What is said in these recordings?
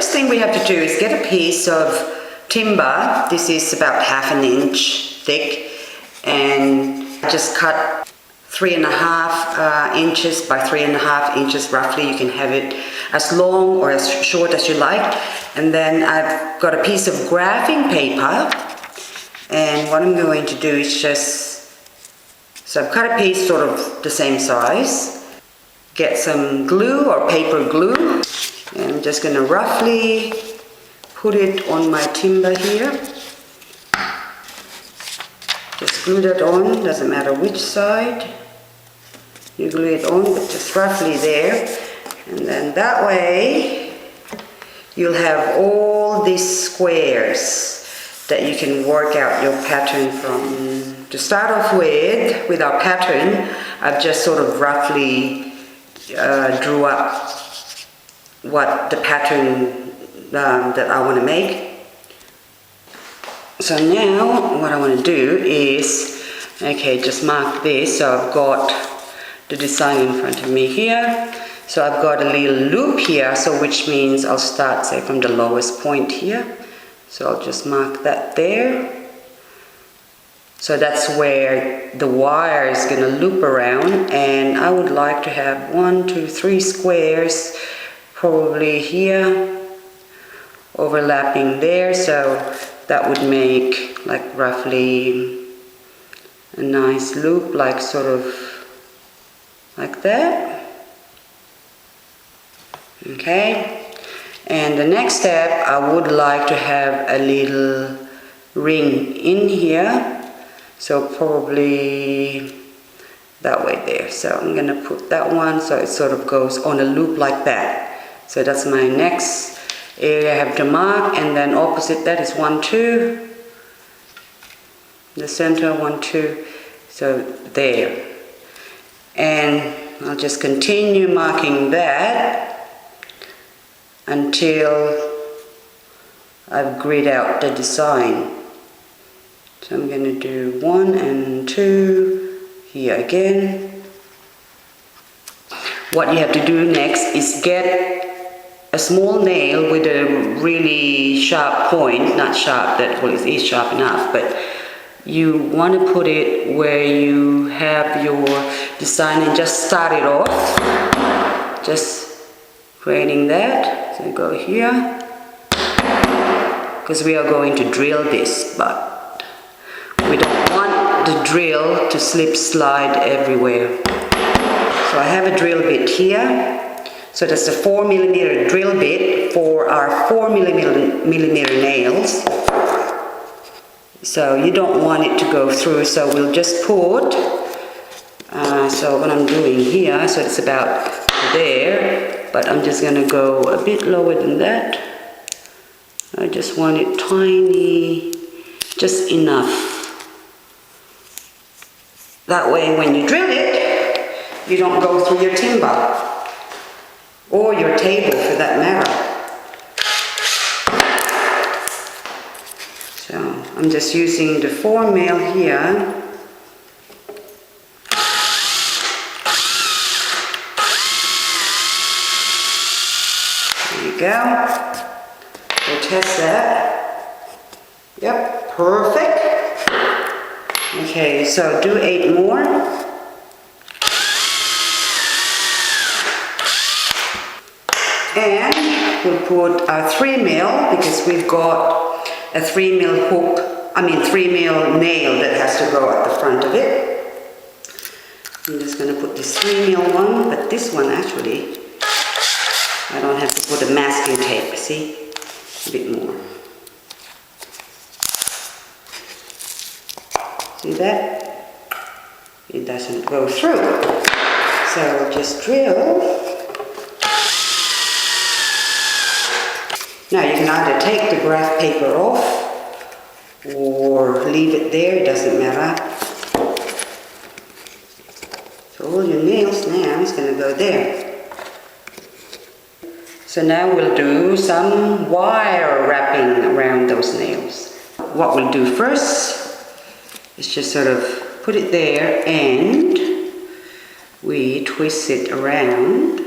first thing we have to do is get a piece of timber. This is about 1/2 inch thick, and just cut 3.5 inches by 3.5 inches roughly. You can have it as long or as short as you like. And then I've got a piece of graphing paper, and what I'm going to do is so I've cut a piece sort of the same size. Get some glue or paper glue, and I'm just going to roughly put it on my timber here. Just glue that on, doesn't matter which side you glue it on, but just roughly there. And then that way you'll have all these squares that you can work out your pattern from. To start off with our pattern, I've just sort of roughly drew up what the pattern that I want to make. So now what I want to do is, okay, just mark this. So I've got the design in front of me here. So I've got a little loop here, so which means I'll start, say, from the lowest point here. So I'll just mark that there. So that's where the wire is going to loop around, and I would like to have 1, 2, 3 squares probably here overlapping there, so that would make like roughly a nice loop, like sort of like that. Okay, and the next step, I would like to have a little ring in here. So probably that way there. So I'm going to put that one so it sort of goes on a loop like that. So that's my next area I have to mark, and then opposite that is 1, 2. The center 1, 2. So there. And I'll just continue marking that until I've grid out the design. So I'm going to do 1 and 2 here again. What you have to do next is get a small nail with a really sharp point, not sharp, that well, it is sharp enough, but you want to put it where you have your design and just start it off. Just creating that. So go here, because we are going to drill this, but we don't want the drill to slip slide everywhere. So I have a drill bit here. So that's a 4mm drill bit for our 4mm nails. So you don't want it to go through, so we'll just put, so what I'm doing here, so it's about there, but I'm just going to go a bit lower than that. I just want it tiny, just enough. That way when you drill it, you don't go through your timber, or your table for that matter. So I'm just using the 4mm here. There you go. We'll test that. Yep, perfect. Okay, so do 8 more. And we'll put our 3mm, because we've got a 3mm hook, 3mm nail that has to go at the front of it. I'm just going to put this 3mm one, but this one actually, I don't have to put a masking tape, see? A bit more. See that? It doesn't go through. So just drill. Now you can either take the graph paper off or leave it there, it doesn't matter. So all your nails now is going to go there. So now we'll do some wire wrapping around those nails. What we'll do first is just sort of put it there, and we twist it around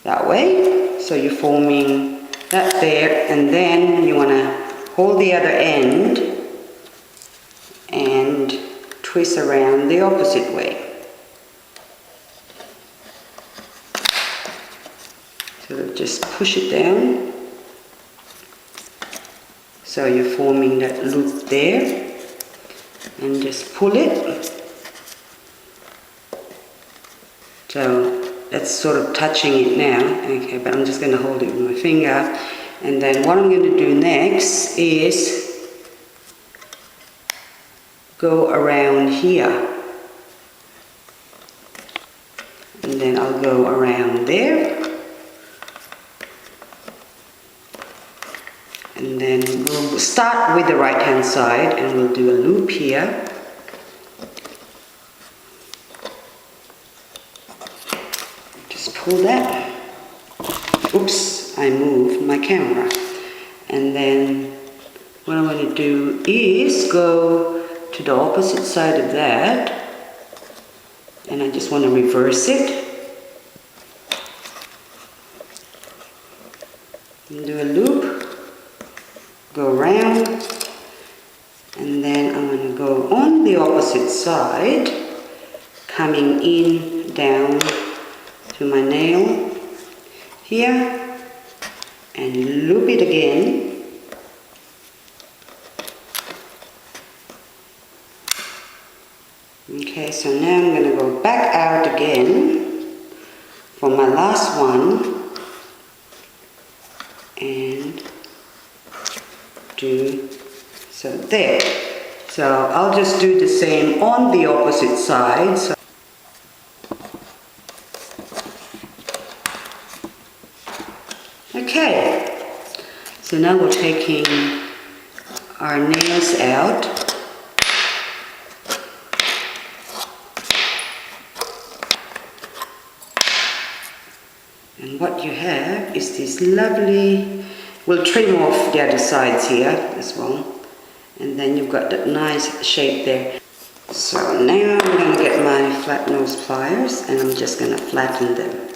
that way. So you're forming that there, and then you want to hold the other end and twist around the opposite way. So just push it down. So you're forming that loop there, and just pull it. So that's sort of touching it now, okay, but I'm just going to hold it with my finger. And then what I'm going to do next is go around here. And then I'll go around there. And then we'll start with the right hand side and we'll do a loop here. Just pull that. Oops, I moved my camera. And then what I'm going to do is go to the opposite side of that. And I just want to reverse it. And do a loop. Go around. And then I'm going to go on the opposite side. Coming in, down to my nail. Here, and loop it again. Okay, so now I'm going to go back out again for my last one and do so there. So I'll just do the same on the opposite side. So okay, so now we're taking our nails out. And what you have is this lovely, we'll trim off the other sides here as well. And then you've got that nice shape there. So now I'm going to get my flat nose pliers and I'm just going to flatten them.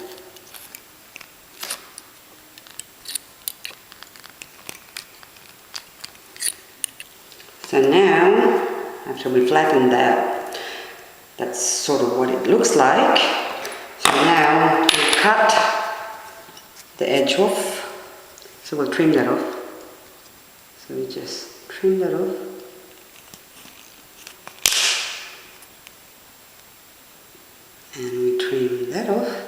So now, after we flatten that, that's sort of what it looks like. So now we cut the edge off. So we'll trim that off. So we just trim that off. And we trim that off.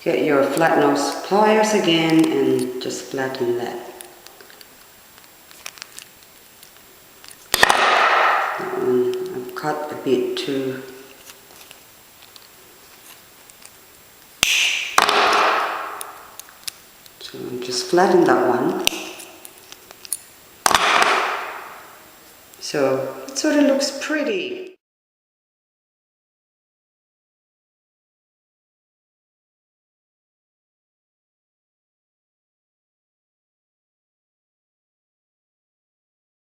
Get your flat nose pliers again and just flatten that. That one I've cut a bit too. So just flatten that one. So it sort of looks pretty.